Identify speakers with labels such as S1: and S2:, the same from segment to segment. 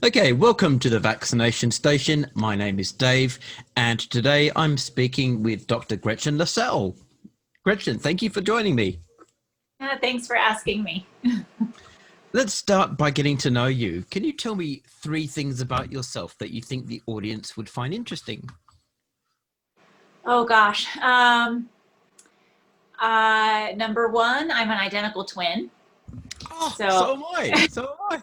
S1: Okay, welcome to the Vaccination Station. My name is Dave, and today I'm speaking with Dr. Gretchen LaSalle. Gretchen, thank you for joining me.
S2: Thanks for asking me.
S1: Let's start by getting to know you. Can you tell me 3 things about yourself that you think the audience would find interesting?
S2: Oh gosh. Number one, I'm an identical twin.
S1: Oh, so am I.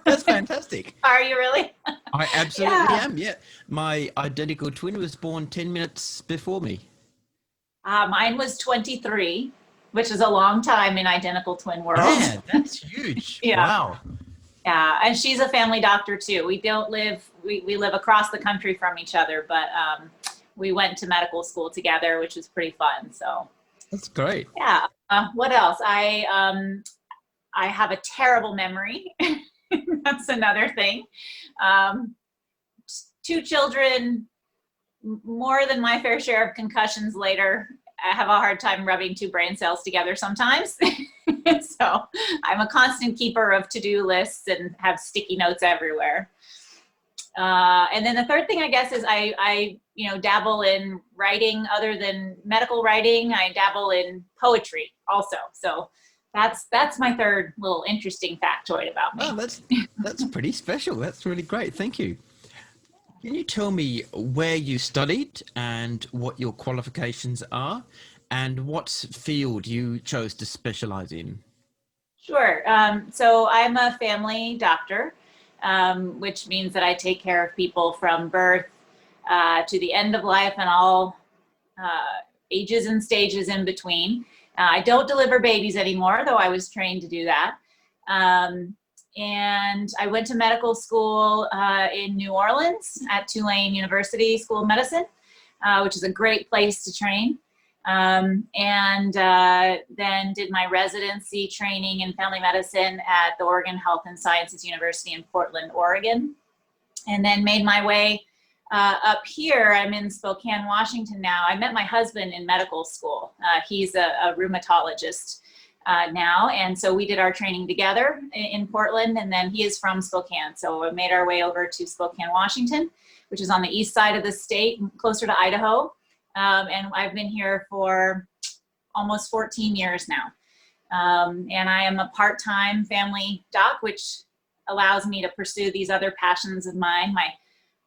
S1: That's fantastic.
S2: Are you really?
S1: I absolutely am, yeah. My identical twin was born 10 minutes before me.
S2: Mine was 23, which is a long time in identical twin world.
S1: Yeah, that's huge.
S2: Yeah.
S1: Wow.
S2: Yeah, and she's a family doctor too. We live across the country from each other, but we went to medical school together, which was pretty fun. So
S1: that's great.
S2: Yeah. What else? I have a terrible memory. That's another thing. 2 children, more than my fair share of concussions later. I have a hard time rubbing 2 brain cells together sometimes. So I'm a constant keeper of to-do lists and have sticky notes everywhere. And then the third thing, I guess, is I dabble in writing other than medical writing. I dabble in poetry also. So that's my third little interesting factoid about me.
S1: Oh, that's pretty special. That's really great. Thank you. Can you tell me where you studied and what your qualifications are and what field you chose to specialize in?
S2: Sure. So I'm a family doctor, which means that I take care of people from birth to the end of life and all ages and stages in between. I don't deliver babies anymore, though I was trained to do that. And I went to medical school in New Orleans at Tulane University School of Medicine, which is a great place to train. And then did my residency training in family medicine at the Oregon Health and Sciences University in Portland, Oregon. And then made my way up here. I'm in Spokane, Washington now. I met my husband in medical school. He's a rheumatologist now. And so we did our training together in Portland, and then he is from Spokane. So we made our way over to Spokane, Washington, which is on the east side of the state, closer to Idaho. And I've been here for almost 14 years now. And I am a part-time family doc, which allows me to pursue these other passions of mine,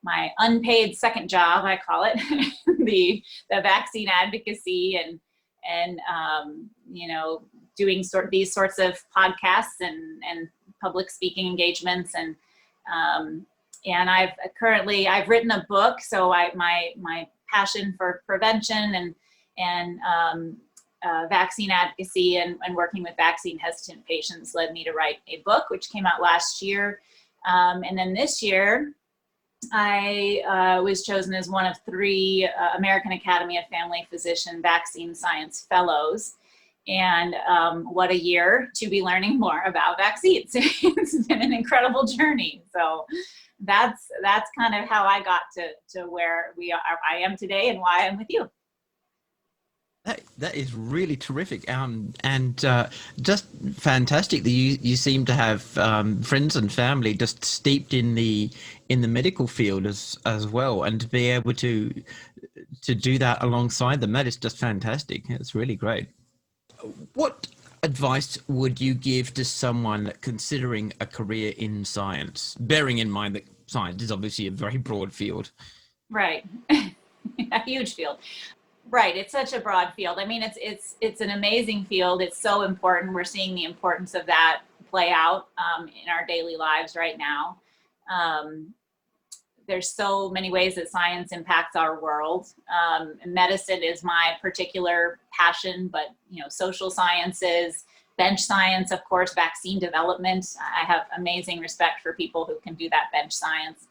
S2: my unpaid second job, I call it, the vaccine advocacy and doing these sorts of podcasts and public speaking engagements. And I've written a book. So my passion for prevention and vaccine advocacy and working with vaccine hesitant patients led me to write a book, which came out last year. And then this year, I was chosen as one of 3 American Academy of Family Physician Vaccine Science Fellows. And what a year to be learning more about vaccines. It's been an incredible journey. So that's kind of how I got to where I am today and why I'm with you.
S1: That is really terrific, and just fantastic that you seem to have friends and family just steeped in the medical field as well, and to be able to do that alongside them. That is just fantastic. It's really great. What advice would you give to someone considering a career in science, bearing in mind that science is obviously a very broad field?
S2: Right. A huge field. Right. It's such a broad field. I mean, it's an amazing field. It's so important. We're seeing the importance of that play out in our daily lives right now. There's so many ways that science impacts our world. Medicine is my particular passion, but social sciences, bench science, of course, vaccine development. I have amazing respect for people who can do that bench science.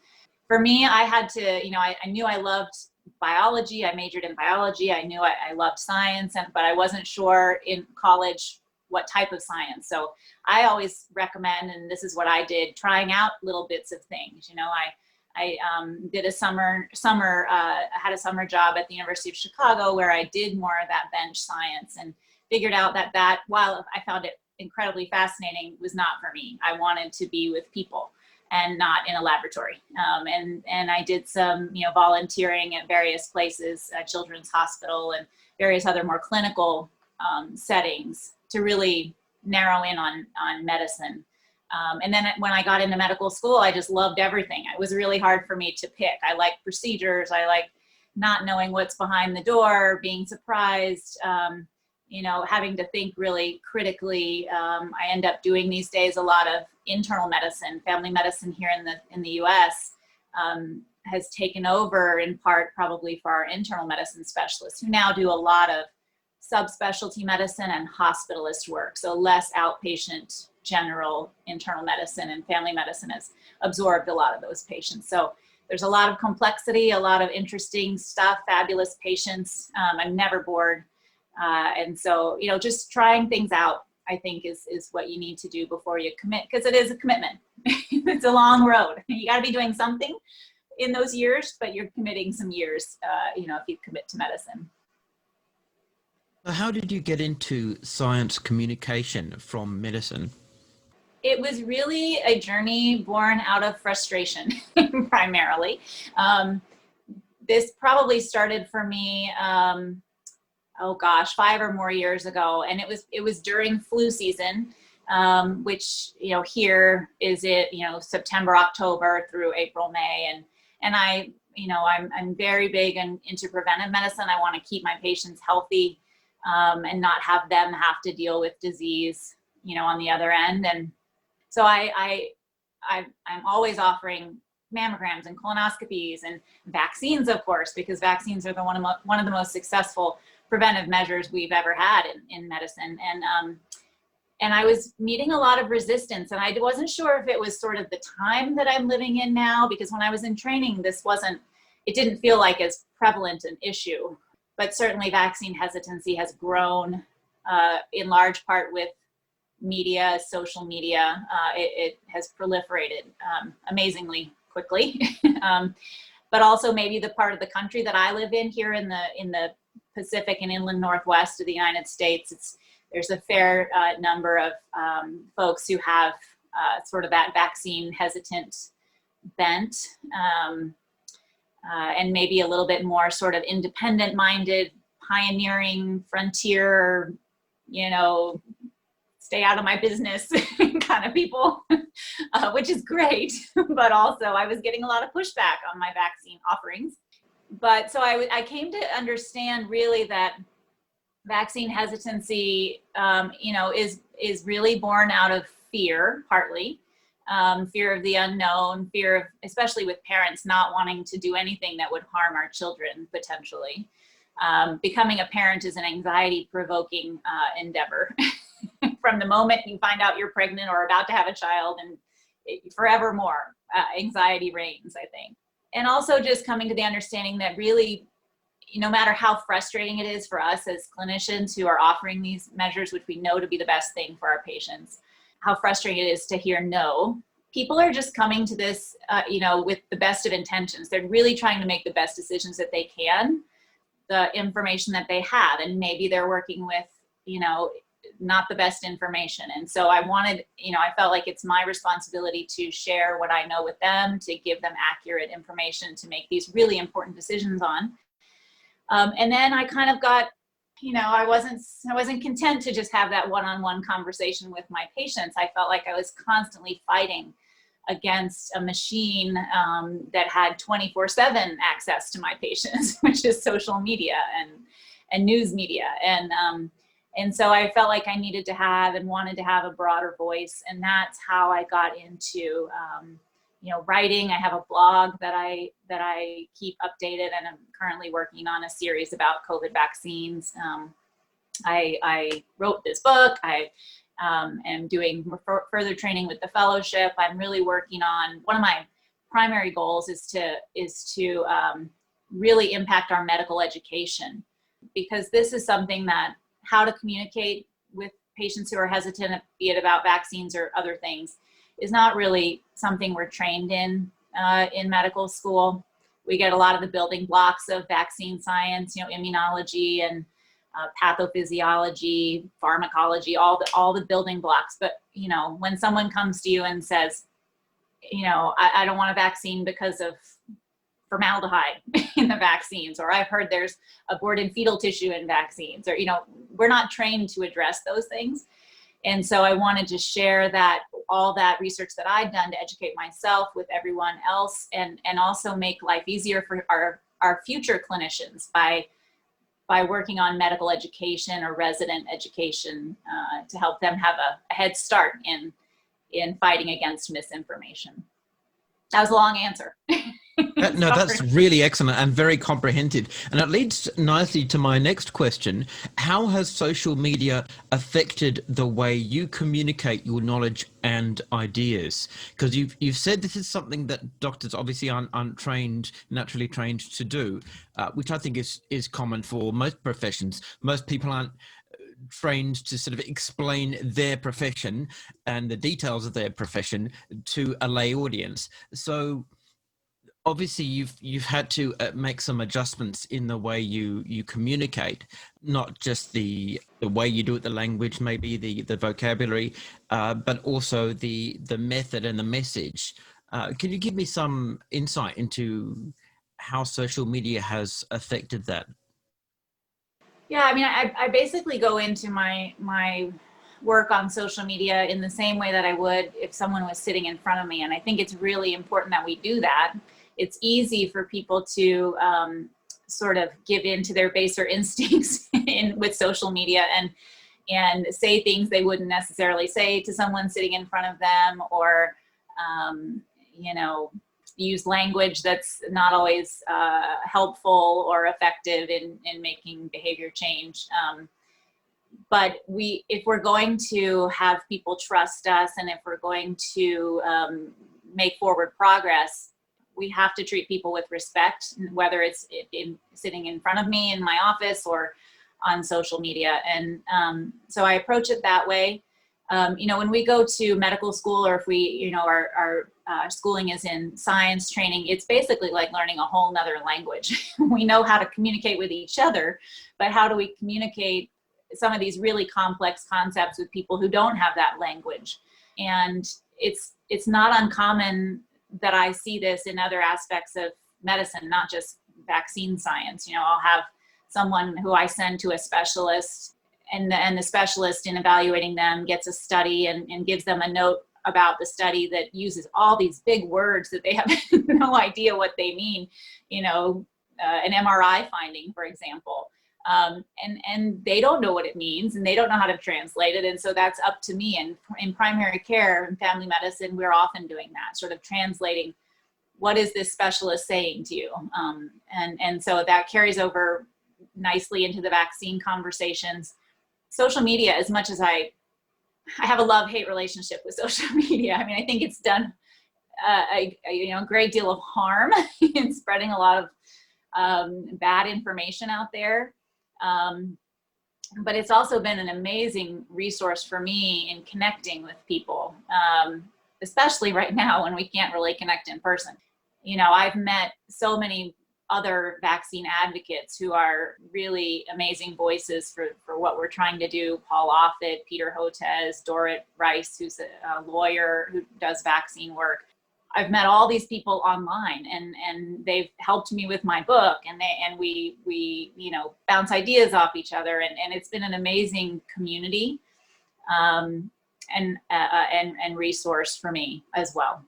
S2: For me, I had to, I knew I loved biology. I majored in biology. I knew I loved science, but I wasn't sure in college what type of science. So I always recommend, and this is what I did, trying out little bits of things. You know, I did a I had a summer job at the University of Chicago where I did more of that bench science, and figured out that while I found it incredibly fascinating, was not for me. I wanted to be with people and not in a laboratory. And I did some, you know, volunteering at various places, Children's Hospital and various other more clinical settings to really narrow in on medicine. And then when I got into medical school, I just loved everything. It was really hard for me to pick. I like procedures. I like not knowing what's behind the door, being surprised, you know, having to think really critically. I end up doing these days a lot of internal medicine. Family medicine here in the US has taken over in part probably for our internal medicine specialists, who now do a lot of subspecialty medicine and hospitalist work. So less outpatient general internal medicine, and family medicine has absorbed a lot of those patients. So there's a lot of complexity, a lot of interesting stuff, fabulous patients. I'm never bored. And so, you know, just trying things out, I think is what you need to do before you commit, because it is a commitment. It's a long road. You got to be doing something in those years, but you're committing some years, you know, if you commit to medicine.
S1: So how did you get into science communication from medicine?
S2: It was really a journey born out of frustration, primarily. This probably started for me, oh gosh, 5 or more years ago. And it was during flu season, which, you know, here is it, you know, September, October through April, May. And I, you know, I'm very big into preventive medicine. I want to keep my patients healthy, and not have them have to deal with disease, you know, on the other end. And so I'm always offering mammograms and colonoscopies and vaccines, of course, because vaccines are one of the most successful preventive measures we've ever had in medicine. And I was meeting a lot of resistance, and I wasn't sure if it was sort of the time that I'm living in now, because when I was in training, it didn't feel like as prevalent an issue. But certainly vaccine hesitancy has grown in large part with media, social media. It has proliferated amazingly quickly. But also maybe the part of the country that I live in here in the Pacific and inland Northwest of the United States, there's a fair number of folks who have sort of that vaccine hesitant bent, and maybe a little bit more sort of independent minded, pioneering, frontier, you know, stay out of my business kind of people, which is great. But also I was getting a lot of pushback on my vaccine offerings. But so I came to understand really that vaccine hesitancy, you know, is really born out of fear, partly. Fear of the unknown, fear of, especially with parents not wanting to do anything that would harm our children potentially. Becoming a parent is an anxiety-provoking endeavor. From the moment you find out you're pregnant or about to have a child, and forevermore, anxiety reigns, I think. And also just coming to the understanding that really, no matter how frustrating it is for us as clinicians who are offering these measures, which we know to be the best thing for our patients, how frustrating it is to hear no. People are just coming to this, you know, with the best of intentions. They're really trying to make the best decisions that they can, the information that they have, and maybe they're working with, you know, not the best information. And so I wanted, you know, I felt like it's my responsibility to share what I know with them, to give them accurate information to make these really important decisions on. And then I kind of got, you know, I wasn't content to just have that one-on-one conversation with my patients. I felt like I was constantly fighting against a machine that had 24/7 access to my patients, which is social media and news media. And so I felt like I needed to have and wanted to have a broader voice. And that's how I got into, you know, writing. I have a blog that I keep updated, and I'm currently working on a series about COVID vaccines. I wrote this book. I am doing further training with the fellowship. I'm really working on, one of my primary goals is to really impact our medical education, because this is something that how to communicate with patients who are hesitant, be it about vaccines or other things, is not really something we're trained in medical school. We get a lot of the building blocks of vaccine science, immunology and pathophysiology, pharmacology, all the building blocks. But, when someone comes to you and says, I don't want a vaccine because of formaldehyde in the vaccines, or I've heard there's aborted fetal tissue in vaccines, or, we're not trained to address those things. And so I wanted to share that, all that research that I'd done to educate myself with everyone else, and also make life easier for our future clinicians by working on medical education or resident education to help them have a head start in fighting against misinformation. That was a long answer.
S1: No, that's really excellent and very comprehensive. And it leads nicely to my next question. How has social media affected the way you communicate your knowledge and ideas? Because you've said this is something that doctors obviously aren't naturally trained to do, which I think is common for most professions. Most people aren't trained to sort of explain their profession and the details of their profession to a lay audience. So obviously you've had to make some adjustments in the way you communicate, not just the way you do it, the language, maybe the vocabulary, but also the method and the message. Can you give me some insight into how social media has affected that?
S2: Yeah, I mean, I basically go into my work on social media in the same way that I would if someone was sitting in front of me. And I think it's really important that we do that. It's easy for people to sort of give in to their baser instincts with social media and say things they wouldn't necessarily say to someone sitting in front of them, or use language that's not always helpful or effective in making behavior change. But if we're going to have people trust us, and if we're going to make forward progress, we have to treat people with respect, whether it's sitting in front of me in my office or on social media. And so I approach it that way. When we go to medical school, or if we, our schooling is in science training, it's basically like learning a whole nother language. We know how to communicate with each other, but how do we communicate some of these really complex concepts with people who don't have that language? And it's not uncommon that I see this in other aspects of medicine, not just vaccine science. I'll have someone who I send to a specialist, and the specialist, in evaluating them, gets a study and gives them a note about the study that uses all these big words that they have no idea what they mean, an MRI finding, for example. And they don't know what it means, and they don't know how to translate it. And so that's up to me. And in primary care and family medicine, we're often doing that, sort of translating, what is this specialist saying to you? And so that carries over nicely into the vaccine conversations. Social media, as much as I have a love-hate relationship with social media. I mean, I think it's done a great deal of harm in spreading a lot of bad information out there. But it's also been an amazing resource for me in connecting with people, especially right now when we can't really connect in person. I've met so many other vaccine advocates who are really amazing voices for what we're trying to do. Paul Offit, Peter Hotez, Dorit Rice, who's a lawyer who does vaccine work. I've met all these people online, and they've helped me with my book, and we bounce ideas off each other, and it's been an amazing community and resource for me as well.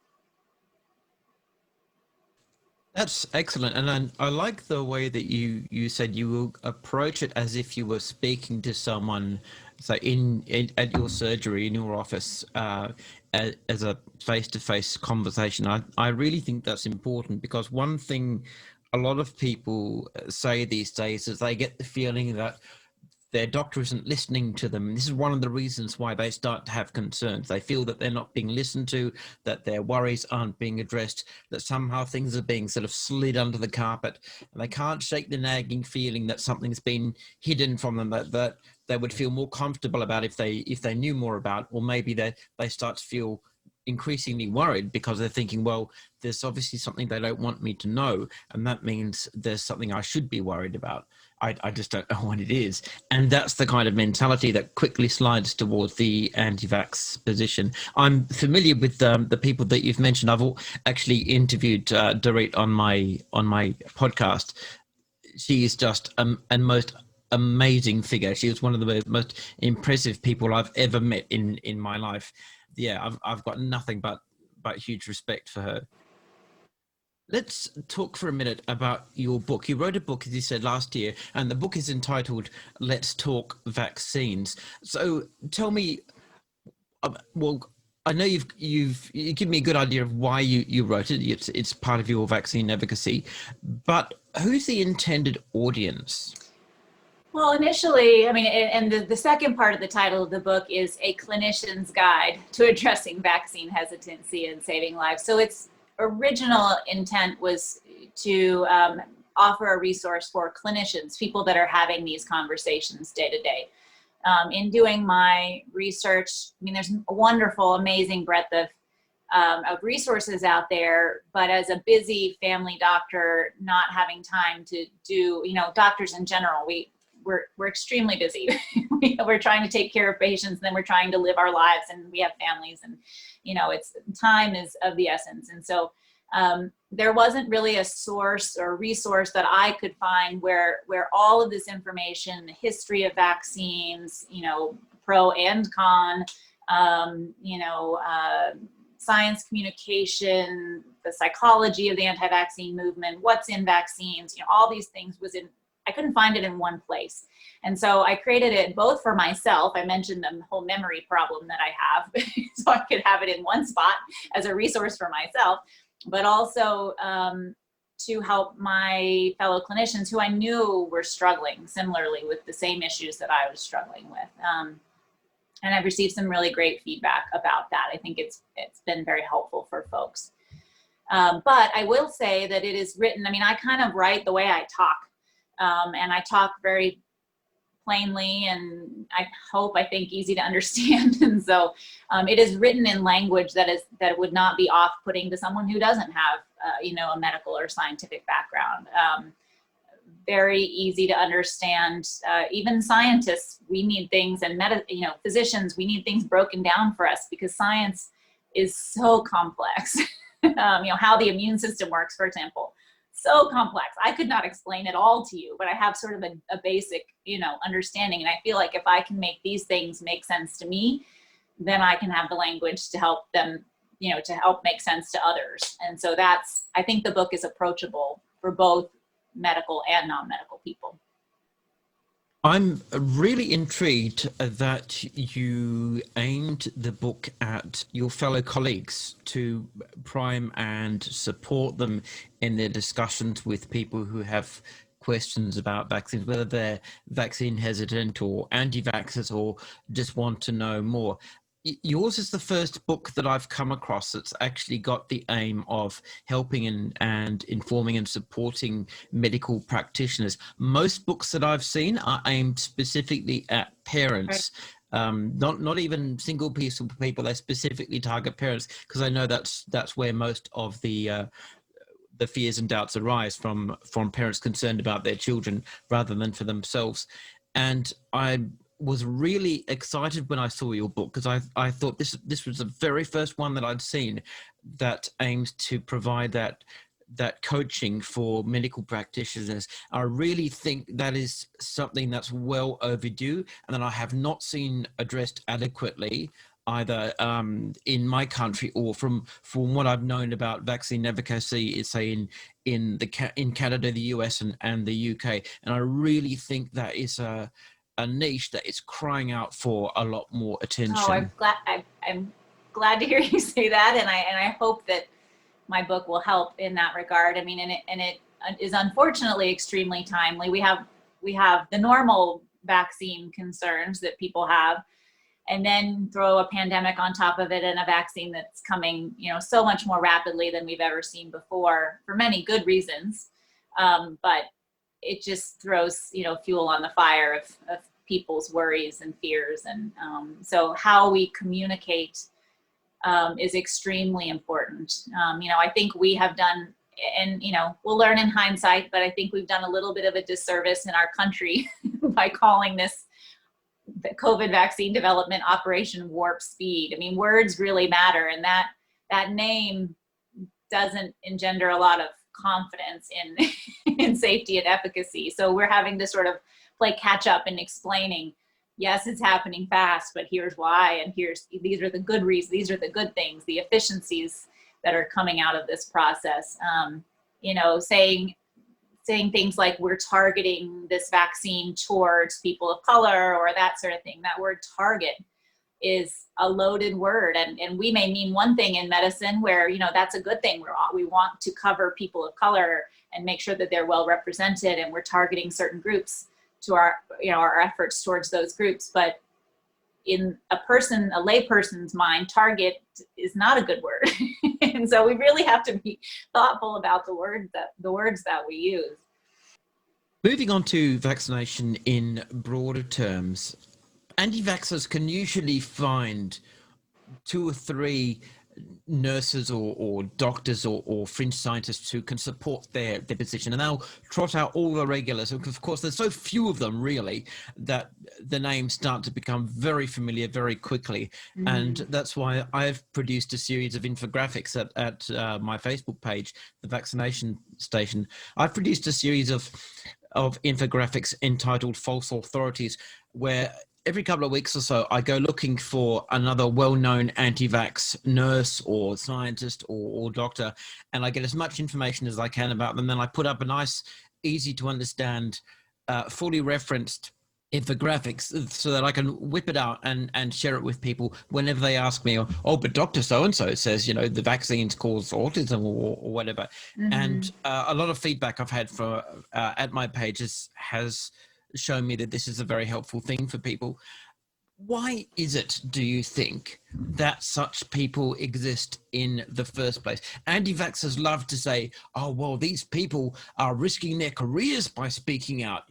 S1: That's excellent. And I like the way that you said you will approach it as if you were speaking to someone, so at your surgery, in your office, as a face-to-face conversation. I really think that's important, because one thing a lot of people say these days is they get the feeling that their doctor isn't listening to them. And this is one of the reasons why they start to have concerns. They feel that they're not being listened to, that their worries aren't being addressed, that somehow things are being sort of slid under the carpet, and they can't shake the nagging feeling that something's been hidden from them, that they would feel more comfortable about if they knew more about, or maybe they start to feel increasingly worried because they're thinking, well, there's obviously something they don't want me to know, and that means there's something I should be worried about. I just don't know what it is. And that's the kind of mentality that quickly slides towards the anti-vax position. I'm familiar with the people that you've mentioned. I've actually interviewed Dorit on my podcast. She is just a most amazing figure. She was one of the most impressive people I've ever met in my life. Yeah, I've got nothing but huge respect for her. Let's talk for a minute about your book. You wrote a book, as you said, last year, and the book is entitled Let's Talk Vaccines. So tell me, well, I know you given me a good idea of why you wrote it. It's part of your vaccine advocacy, but who's the intended audience?
S2: Well, initially, I mean, and the second part of the title of the book is A Clinician's Guide to Addressing Vaccine Hesitancy and Saving Lives. So its original intent was to offer a resource for clinicians, people that are having these conversations day to day. In doing my research, I mean, there's a wonderful, amazing breadth of resources out there, but as a busy family doctor, not having time to do, you know, doctors in general, we're extremely busy. We're trying to take care of patients, and then we're trying to live our lives, and we have families, and you know, it's time is of the essence. And so there wasn't really a source or resource that I could find where all of this information, the history of vaccines, you know, pro and con, you know, science communication, the psychology of the anti-vaccine movement, what's in vaccines, you know, all these things I couldn't find it in one place. And so I created it both for myself. I mentioned the whole memory problem that I have, so I could have it in one spot as a resource for myself, but also to help my fellow clinicians who I knew were struggling similarly with the same issues that I was struggling with. And I've received some really great feedback about that. I think it's been very helpful for folks. But I will say that it is written, I mean, I kind of write the way I talk. And I talk very plainly, and I think easy to understand. And so it is written in language that would not be off-putting to someone who doesn't have, you know, a medical or scientific background. Very easy to understand. Even scientists, we need things, and you know, physicians, we need things broken down for us because science is so complex. You know, how the immune system works, for example. So complex. I could not explain it all to you, but I have sort of a basic, you know, understanding. And I feel like if I can make these things make sense to me, then I can have the language to help them, you know, to help make sense to others. And so I think the book is approachable for both medical and non-medical people.
S1: I'm really intrigued that you aimed the book at your fellow colleagues to prime and support them in their discussions with people who have questions about vaccines, whether they're vaccine hesitant or anti-vaxxers or just want to know more. Yours is the first book that I've come across that's actually got the aim of helping and informing and supporting medical practitioners. Most books that I've seen are aimed specifically at parents, not even single piece people. They specifically target parents because I know that's where most of the fears and doubts arise from parents concerned about their children rather than for themselves. And I was really excited when I saw your book because I thought this was the very first one that I'd seen that aims to provide that coaching for medical practitioners. I really think that is something that's well overdue and that I have not seen addressed adequately either in my country or from what I've known about vaccine advocacy, say in Canada, the US, and the UK. And I really think that is a niche that is crying out for a lot more attention.
S2: Oh, I'm glad to hear you say that, and I hope that my book will help in that regard. I mean, and it is unfortunately extremely timely. We have the normal vaccine concerns that people have, and then throw a pandemic on top of it and a vaccine that's coming, so much more rapidly than we've ever seen before for many good reasons. But it just throws, fuel on the fire of people's worries and fears. And so how we communicate is extremely important. I think we have done, and we'll learn in hindsight, but I think we've done a little bit of a disservice in our country by calling this the COVID vaccine development Operation Warp Speed. I mean, words really matter, and that name doesn't engender a lot of confidence in safety and efficacy. So we're having to sort of play catch up in explaining, yes, it's happening fast, but here's why, and these are the good reasons, these are the good things, the efficiencies that are coming out of this process. Saying things like we're targeting this vaccine towards people of color or that sort of thing. That word target is a loaded word, and we may mean one thing in medicine where that's a good thing. We want to cover people of color and make sure that they're well represented, and we're targeting certain groups to our efforts towards those groups. But in a layperson's mind, target is not a good word. And so we really have to be thoughtful about the words that we use.
S1: Moving on to vaccination in broader terms, anti-vaxxers can usually find 2 or 3 nurses or doctors or fringe scientists who can support their position, and they'll trot out all the regulars. Of course, there's so few of them really that the names start to become very familiar very quickly. And that's why I've produced a series of infographics at my Facebook page, the Vaccination Station. I've produced a series of infographics entitled False Authorities, where every couple of weeks or so, I go looking for another well-known anti-vax nurse or scientist or doctor, and I get as much information as I can about them. Then I put up a nice, easy to understand, fully referenced infographics so that I can whip it out and share it with people whenever they ask me, oh, but Dr. So-and-so says, the vaccines cause autism or whatever. And a lot of feedback I've had at my pages has shown me that this is a very helpful thing for people. Why is it, do you think, that such people exist in the first place? Anti-vaxxers love to say, oh, well, these people are risking their careers by speaking out.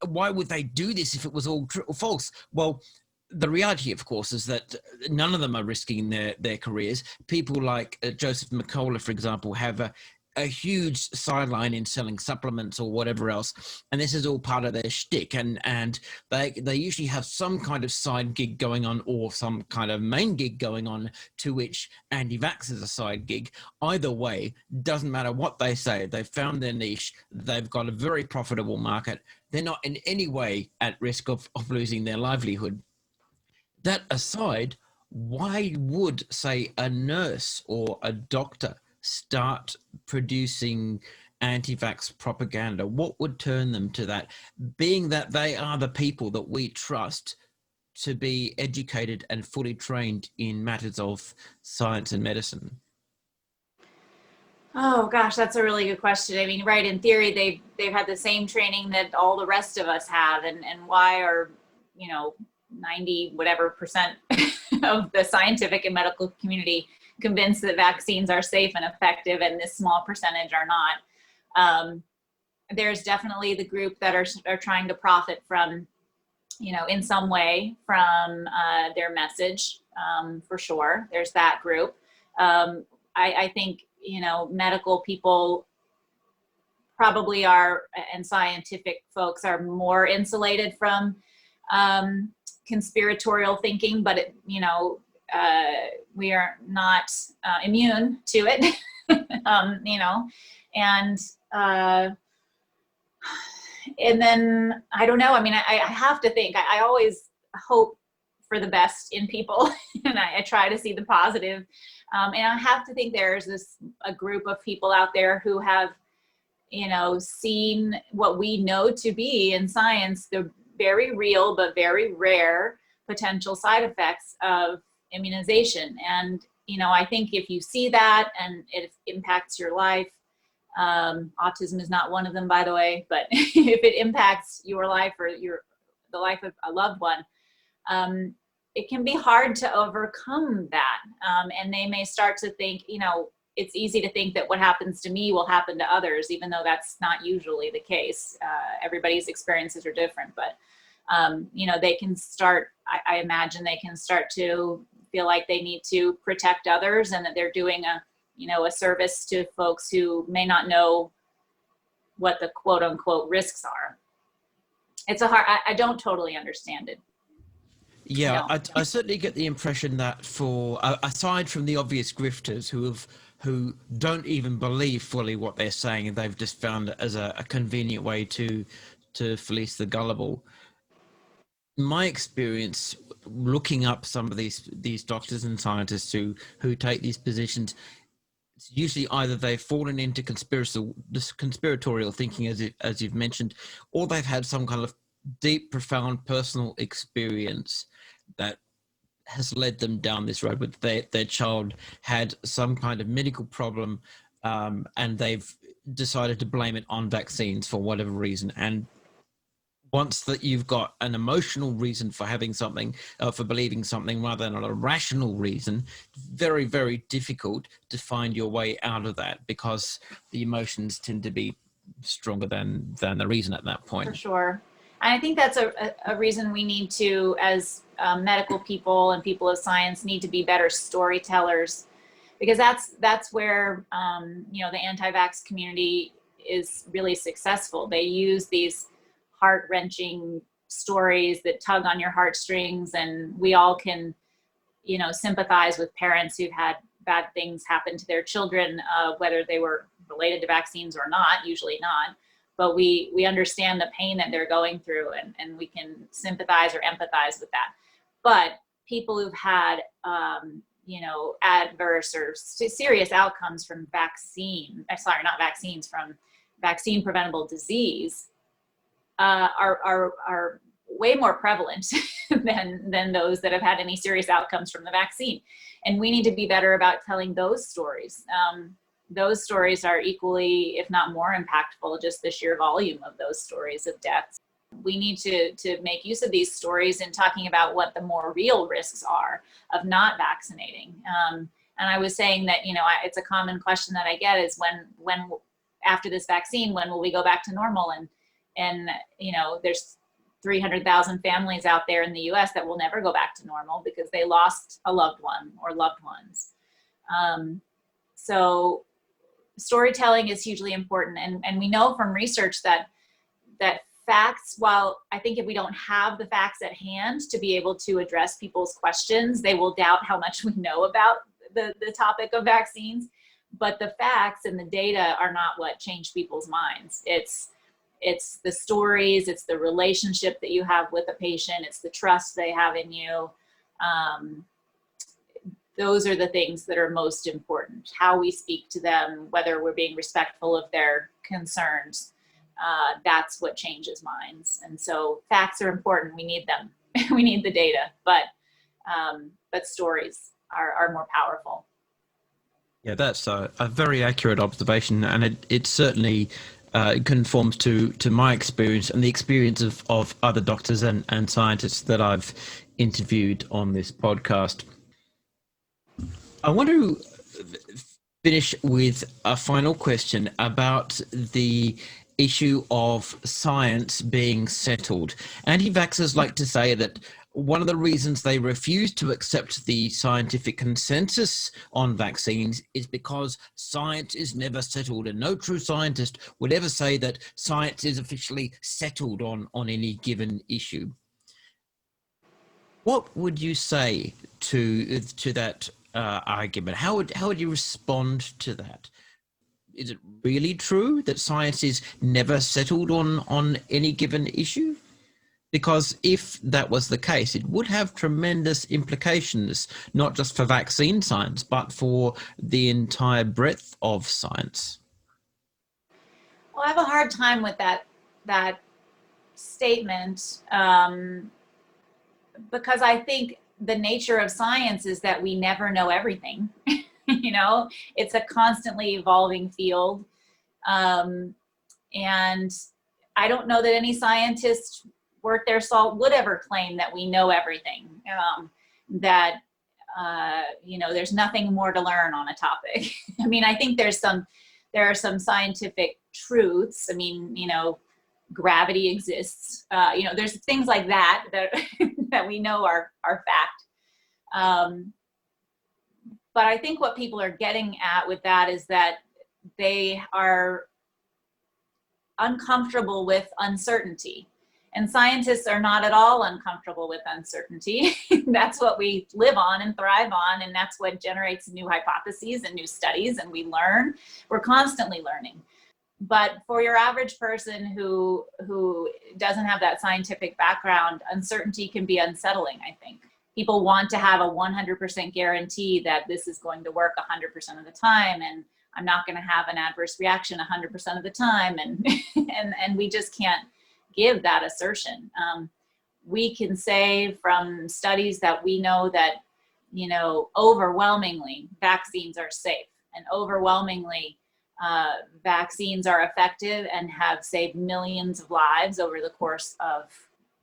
S1: Why would they do this if it was all true or false? Well, the reality, of course, is that none of them are risking their careers. People like Joseph McCullough, for example, have a huge sideline in selling supplements or whatever else, and this is all part of their shtick. And they usually have some kind of side gig going on or some kind of main gig going on, to which anti-vax is a side gig. Either way, doesn't matter what they say. They've found their niche. They've got a very profitable market. They're not in any way at risk of losing their livelihood. That aside, why would, say, a nurse or a doctor start producing anti-vax propaganda? What would turn them to that, being that they are the people that we trust to be educated and fully trained in matters of science and medicine?
S2: Oh gosh, that's a really good question. I mean, right, in theory, they've had the same training that all the rest of us have, and why are 90 whatever percent of the scientific and medical community convinced that vaccines are safe and effective, and this small percentage are not? There's definitely the group that are trying to profit from, in some way from their message, for sure. There's that group. I think, medical people probably are, and scientific folks are more insulated from conspiratorial thinking, but we are not immune to it. And then I don't know. I mean, I have to think. I always hope for the best in people, and I try to see the positive. And I have to think there's a group of people out there who have, seen what we know to be in science the very real but very rare potential side effects of immunization. And I think if you see that and it impacts your life, Autism is not one of them, by the way, but if it impacts your life or the life of a loved one, it can be hard to overcome that. And they may start to think, it's easy to think that what happens to me will happen to others, even though that's not usually the case. Everybody's experiences are different, but they can start, I imagine they can start to feel like they need to protect others and that they're doing a service to folks who may not know what the quote unquote risks are. It's I don't totally understand it.
S1: Yeah, I certainly get the impression that for aside from the obvious grifters who don't even believe fully what they're saying, and they've just found it as a convenient way to fleece the gullible. My experience looking up some of these doctors and scientists who take these positions, it's usually either they've fallen into conspiratorial thinking, as you've mentioned, or they've had some kind of deep, profound personal experience that has led them down this road, where their child had some kind of medical problem, and they've decided to blame it on vaccines for whatever reason. And once that you've got an emotional reason for having something, for believing something rather than a rational reason, very, very difficult to find your way out of that, because the emotions tend to be stronger than the reason at that point.
S2: For sure. And I think that's a reason we need to, as medical people and people of science, need to be better storytellers, because that's where the anti-vax community is really successful. They use these heart-wrenching stories that tug on your heartstrings, and we all can sympathize with parents who've had bad things happen to their children, whether they were related to vaccines or not, usually not. But we understand the pain that they're going through, and we can sympathize or empathize with that. But people who've had, adverse or serious outcomes from from vaccine preventable disease are way more prevalent than those that have had any serious outcomes from the vaccine. And we need to be better about telling those stories. Those stories are equally, if not more impactful, just the sheer volume of those stories of deaths. We need to make use of these stories in talking about what the more real risks are of not vaccinating. And I was saying that, it's a common question that I get is when after this vaccine, when will we go back to normal? And there's 300,000 families out there in the US that will never go back to normal because they lost a loved one or loved ones. So storytelling is hugely important. And we know from research that facts, while I think if we don't have the facts at hand to be able to address people's questions, they will doubt how much we know about the topic of vaccines. But the facts and the data are not what change people's minds. It's the stories, it's the relationship that you have with a patient, it's the trust they have in you. Those are the things that are most important. How we speak to them, whether we're being respectful of their concerns, that's what changes minds. And so facts are important. We need them. We need the data, but stories are more powerful.
S1: Yeah, that's a very accurate observation, and it certainly conforms to my experience and the experience of other doctors and scientists that I've interviewed on this podcast. I want to finish with a final question about the issue of science being settled. Anti-vaxxers like to say that one of the reasons they refuse to accept the scientific consensus on vaccines is because science is never settled, and no true scientist would ever say that science is officially settled on any given issue. What would you say to that argument? How would you respond to that? Is it really true that science is never settled on any given issue? Because if that was the case, it would have tremendous implications, not just for vaccine science, but for the entire breadth of science.
S2: Well, I have a hard time with that statement, because I think the nature of science is that we never know everything. It's a constantly evolving field. And I don't know that any scientist worth their salt would ever claim that we know everything, that there's nothing more to learn on a topic. I mean, I think there are some scientific truths. I mean, gravity exists. There's things like that that we know are fact. But I think what people are getting at with that is that they are uncomfortable with uncertainty. And scientists are not at all uncomfortable with uncertainty. That's what we live on and thrive on, and that's what generates new hypotheses and new studies, and we learn. We're constantly learning. But for your average person who doesn't have that scientific background, uncertainty can be unsettling, I think. People want to have a 100% guarantee that this is going to work 100% of the time, and I'm not going to have an adverse reaction 100% of the time, and and we just can't give that assertion. We can say from studies that we know that, overwhelmingly vaccines are safe, and overwhelmingly vaccines are effective and have saved millions of lives over the course of,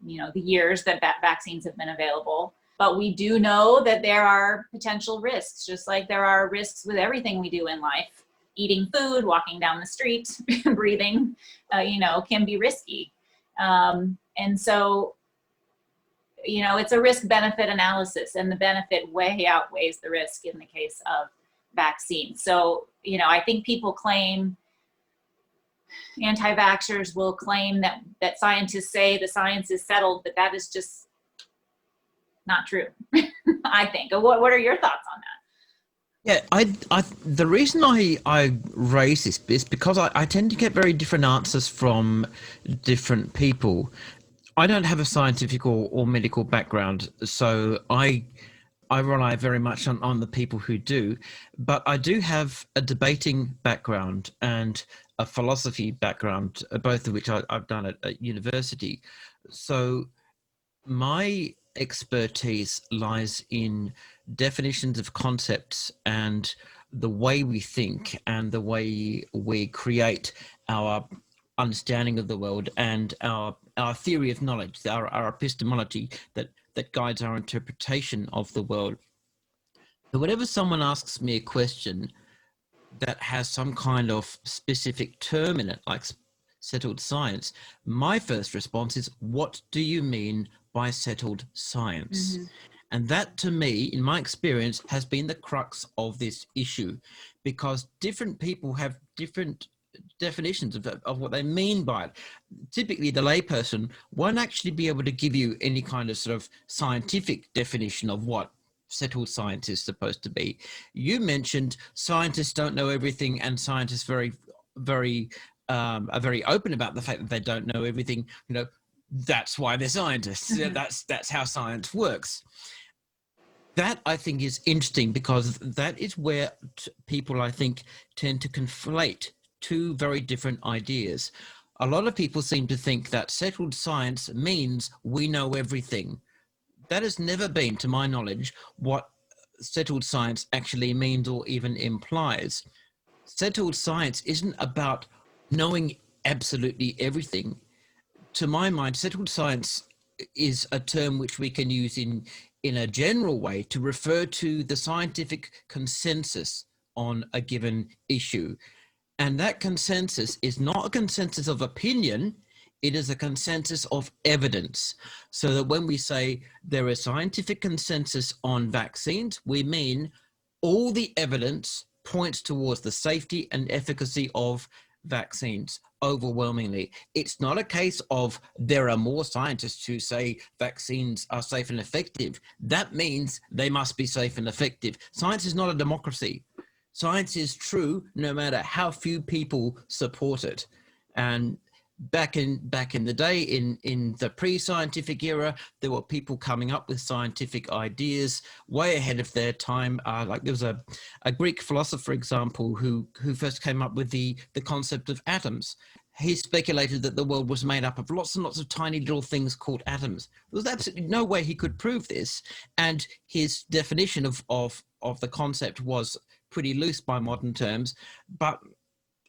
S2: the years that vaccines have been available. But we do know that there are potential risks, just like there are risks with everything we do in life. Eating food, walking down the street, breathing, can be risky. And so, it's a risk-benefit analysis, and the benefit way outweighs the risk in the case of vaccines. So, I think people claim, anti-vaxxers will claim that scientists say the science is settled, but that is just not true, I think. What are your thoughts on that?
S1: Yeah, the reason I raise this is because I tend to get very different answers from different people. I don't have a scientific or medical background, so I rely very much on the people who do, but I do have a debating background and a philosophy background, both of which I've done at university. So my expertise lies in definitions of concepts and the way we think and the way we create our understanding of the world and our theory of knowledge, our epistemology that guides our interpretation of the world. So whenever someone asks me a question that has some kind of specific term in it, like settled science, my first response is, what do you mean by settled science? Mm-hmm. And that, to me, in my experience, has been the crux of this issue, because different people have different definitions of what they mean by it. Typically, the layperson won't actually be able to give you any kind of sort of scientific definition of what settled science is supposed to be. You mentioned scientists don't know everything, and scientists are very open about the fact that they don't know everything. That's why they're scientists. Mm-hmm. That's how science works. That, I think, is interesting, because that is where people, I think, tend to conflate two very different ideas. A lot of people seem to think that settled science means we know everything. That has never been, to my knowledge, what settled science actually means or even implies. Settled science isn't about knowing absolutely everything. To my mind, settled science is a term which we can use in a general way to refer to the scientific consensus on a given issue. And that consensus is not a consensus of opinion, it is a consensus of evidence. So that when we say there is scientific consensus on vaccines, we mean all the evidence points towards the safety and efficacy of vaccines overwhelmingly. It's not a case of there are more scientists who say vaccines are safe and effective. That means they must be safe and effective. Science is not a democracy. Science is true no matter how few people support it. And back in the day, in the pre-scientific era, there were people coming up with scientific ideas way ahead of their time. Like there was a Greek philosopher, for example, who first came up with the concept of atoms. He speculated that the world was made up of lots and lots of tiny little things called atoms. There was absolutely no way he could prove this, and his definition of the concept was pretty loose by modern terms, but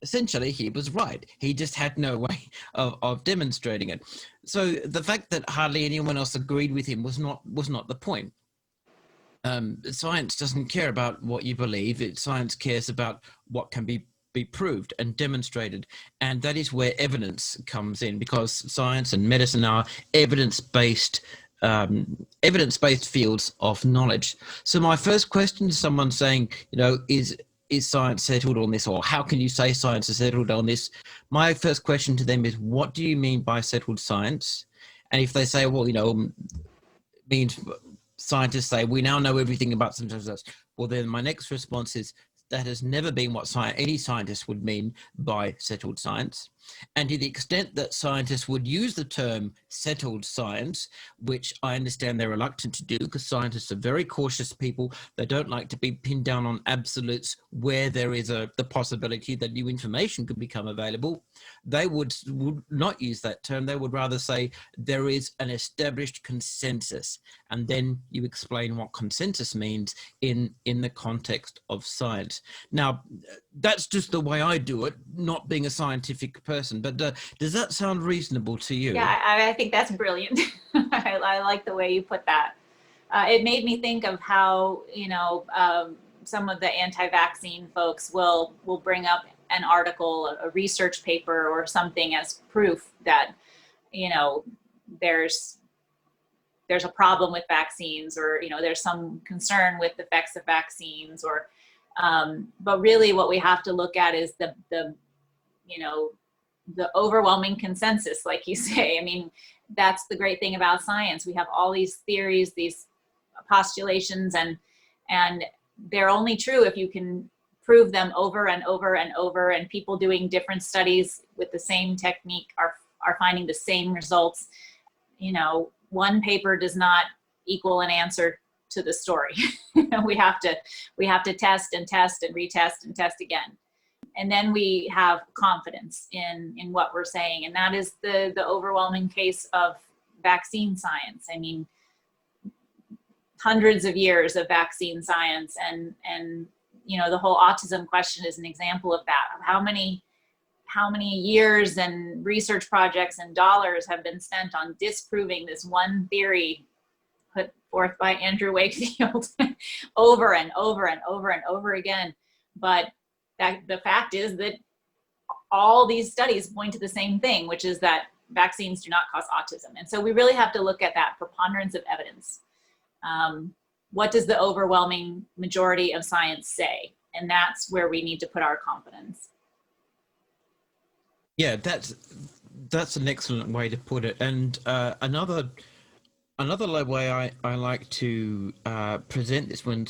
S1: essentially he was right. He just had no way of demonstrating it. So the fact that hardly anyone else agreed with him was not the point. Science doesn't care about what you believe. Science cares about what can be proved and demonstrated, and that is where evidence comes in, because science and medicine are evidence-based fields of knowledge. So my first question to someone saying, is science settled on this, or how can you say science is settled on this? My first question to them is, what do you mean by settled science? And if they say, well, means scientists say we now know everything about such, well, then my next response is that has never been what any scientist would mean by settled science. And to the extent that scientists would use the term settled science, which I understand they're reluctant to do because scientists are very cautious people. They don't like to be pinned down on absolutes where there is the possibility that new information could become available. They would not use that term. They would rather say there is an established consensus. And then you explain what consensus means in the context of science. Now, that's just the way I do it, not being a scientific person. But does that sound reasonable to you?
S2: Yeah, I think that's brilliant. I like the way you put that. It made me think of how, some of the anti-vaccine folks will bring up an article, a research paper or something as proof that, there's a problem with vaccines, or, there's some concern with the effects of vaccines, or, but really what we have to look at is the overwhelming consensus, like you say. I mean, that's the great thing about science. We have all these theories, these postulations, and they're only true if you can prove them over and over and over, and people doing different studies with the same technique are finding the same results. One paper does not equal an answer to the story. we have to test and test and retest and test again. And then we have confidence in what we're saying. And that is the overwhelming case of vaccine science. I mean, hundreds of years of vaccine science, and the whole autism question is an example of that. Of how many years and research projects and dollars have been spent on disproving this one theory put forth by Andrew Wakefield over and over and over and over again. But the fact is that all these studies point to the same thing, which is that vaccines do not cause autism. And so we really have to look at that preponderance of evidence. What does the overwhelming majority of science say? And that's where we need to put our confidence.
S1: Yeah, that's an excellent way to put it. And another way I like to present this when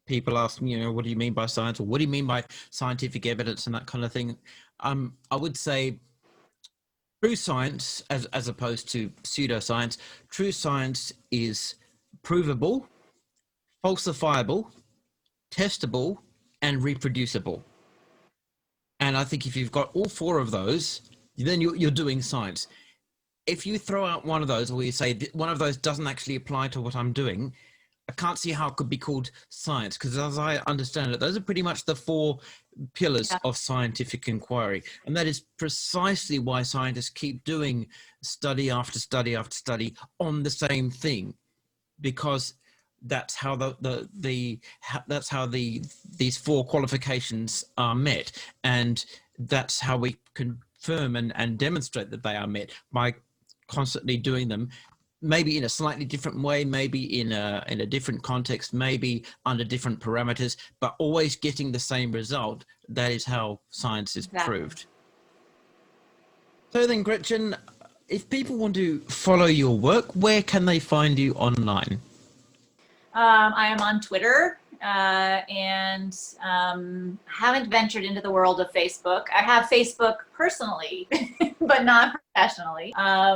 S1: people ask me, what do you mean by science, or what do you mean by scientific evidence and that kind of thing? I would say true science, as opposed to pseudoscience, true science is provable, falsifiable, testable, and reproducible. And I think if you've got all four of those, then you're doing science. If you throw out one of those, or you say one of those doesn't actually apply to what I'm doing, I can't see how it could be called science, because as I understand it, those are pretty much the four pillars of scientific inquiry. And that is precisely why scientists keep doing study after study after study on the same thing, because that's how these four qualifications are met, and that's how we confirm and demonstrate that they are met, by constantly doing them, maybe in a slightly different way, maybe in a different context, maybe under different parameters, but always getting the same result. That is how science is proved. So then, Gretchen, if people want to follow your work, where can they find you online?
S2: I am on Twitter, and haven't ventured into the world of Facebook. I have Facebook personally, but not professionally. I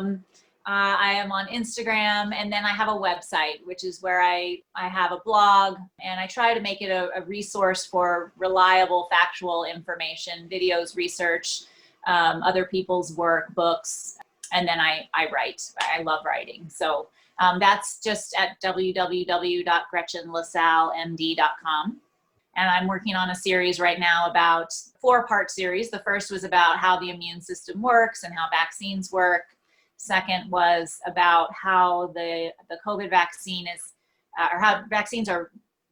S2: am on Instagram, and then I have a website, which is where I have a blog, and I try to make it a resource for reliable, factual information, videos, research, other people's work, books, and then I write. I love writing. So that's just at www.gretchenlasallemd.com. And I'm working on a series right now about 4-part series. The first was about how the immune system works and how vaccines work. Second was about how the COVID vaccine is, or how vaccines are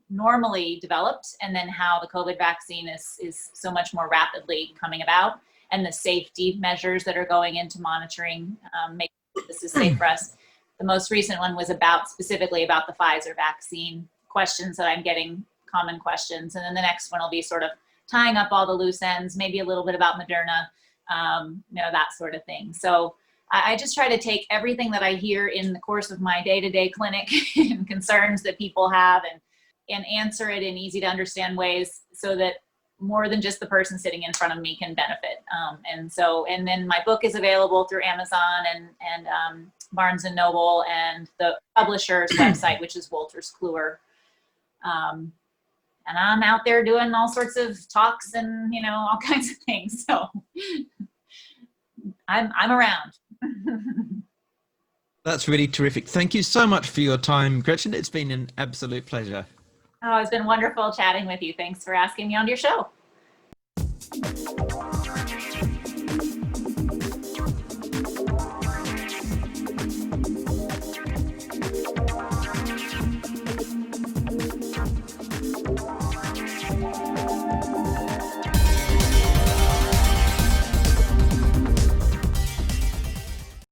S2: normally developed, and then how the COVID vaccine is so much more rapidly coming about, and the safety measures that are going into monitoring, making sure this is safe for us. The most recent one was specifically about the Pfizer vaccine, questions that I'm getting, common questions. And then the next one will be sort of tying up all the loose ends, maybe a little bit about Moderna, that sort of thing. So I just try to take everything that I hear in the course of my day-to-day clinic and concerns that people have, and answer it in easy to understand ways so that more than just the person sitting in front of me can benefit. And then my book is available through Amazon and Barnes and Noble, and the publisher's website, which is Wolters Kluwer. And I'm out there doing all sorts of talks and, all kinds of things. So I'm around.
S1: That's really terrific. Thank you so much for your time, Gretchen. It's been an absolute pleasure.
S2: Oh, it's been wonderful chatting with you. Thanks for asking me on your show.